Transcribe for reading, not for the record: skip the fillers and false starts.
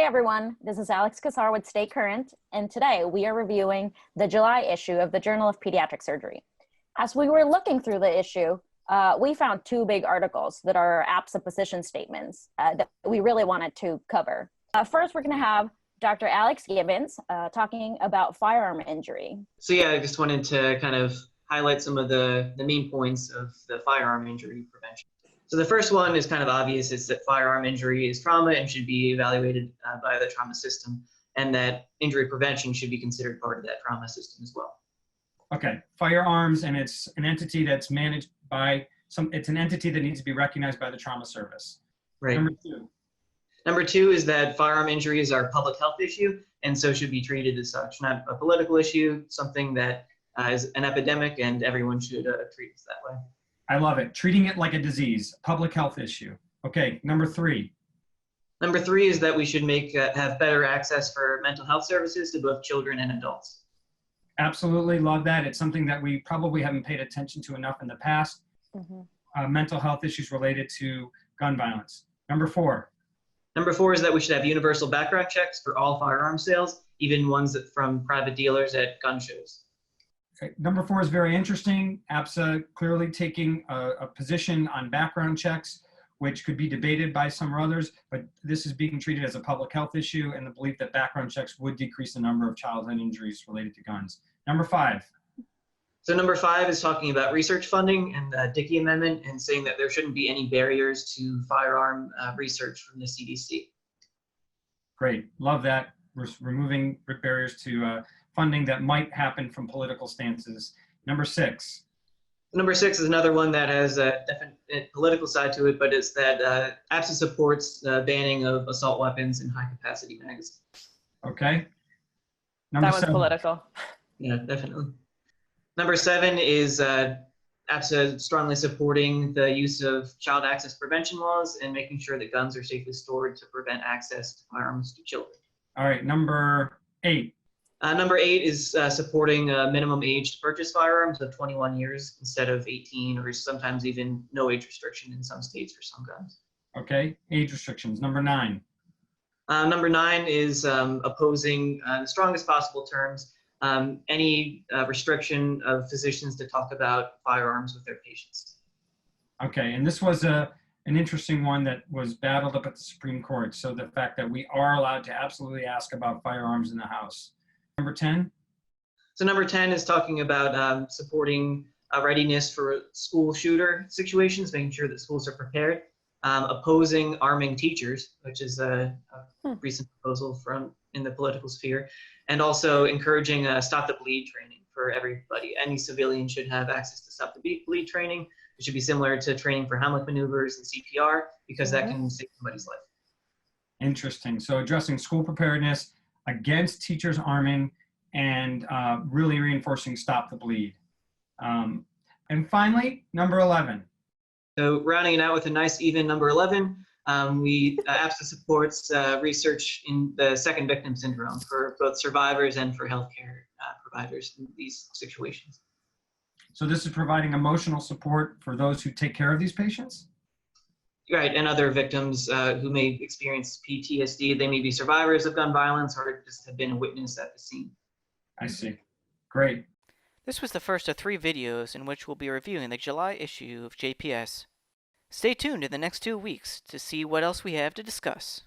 Hey everyone, this is Alex Kassar with StayCurrent, and today we are reviewing the July issue of the Journal of Pediatric Surgery. As we were looking through the issue, we found two big articles that are absent position statements that we really wanted to cover. First, we're going to have Dr. Alex Gibbons talking about firearm injury. So yeah, I just wanted to kind of highlight some of the main points of the firearm injury prevention. So the first one is kind of obvious. It's that firearm injury is trauma and should be evaluated by the trauma system, and that injury prevention should be considered part of that trauma system as well. Okay, firearms, and it's an entity that's managed by it's an entity that needs to be recognized by the trauma service. Right. Number 2 is that firearm injuries are a public health issue and so should be treated as such, not a political issue, something that is an epidemic and everyone should treat it that way. I love it. Treating it like a disease, public health issue. Okay, number 3. Number 3 is that we should have better access for mental health services to both children and adults. Absolutely love that. It's something that we probably haven't paid attention to enough in the past. Mental health issues related to gun violence. Number 4. Number 4 is that we should have universal background checks for all firearm sales, even ones from private dealers at gun shows. Okay. Number 4 is very interesting. APSA clearly taking a position on background checks, which could be debated by some or others, but this is being treated as a public health issue and the belief that background checks would decrease the number of childhood injuries related to guns. Number 5. So number 5 is talking about research funding and the Dickey Amendment and saying that there shouldn't be any barriers to firearm research from the CDC. Great, love that. We're removing barriers to funding that might happen from political stances. Number 6. Number 6 is another one that has a definite political side to it, but it's that APSA supports the banning of assault weapons and high-capacity magazines. Okay. That one's political. Yeah, definitely. Number 7 is APSA strongly supporting the use of child access prevention laws and making sure that guns are safely stored to prevent access to firearms to children. All right, number 8. Number 8 is supporting a minimum age to purchase firearms of 21 years instead of 18, or sometimes even no age restriction in some states for some guns. Okay, age restrictions. Number 9. Number 9 is opposing, in the strongest possible terms, any restriction of physicians to talk about firearms with their patients. Okay, and this was an interesting one that was battled up at the Supreme Court. So the fact that we are allowed to absolutely ask about firearms in the House. Number 10. So number 10 is talking about supporting readiness for school shooter situations, making sure that schools are prepared, opposing arming teachers, which is a recent proposal in the political sphere, and also encouraging stop the bleed training for everybody. Any civilian should have access to stop the bleed training. It should be similar to training for Heimlich maneuvers and CPR because that can save somebody's life. Interesting. So addressing school preparedness, against teachers arming, and really reinforcing stop the bleed. And finally, number 11. So rounding it out with a nice even number 11, APSA supports research in the second victim syndrome for both survivors and for healthcare providers in these situations. So this is providing emotional support for those who take care of these patients? Right, and other victims who may experience PTSD. They may be survivors of gun violence or just have been a witness at the scene. I see. Great. This was the first of 3 videos in which we'll be reviewing the July issue of JPS. Stay tuned in the next 2 weeks to see what else we have to discuss.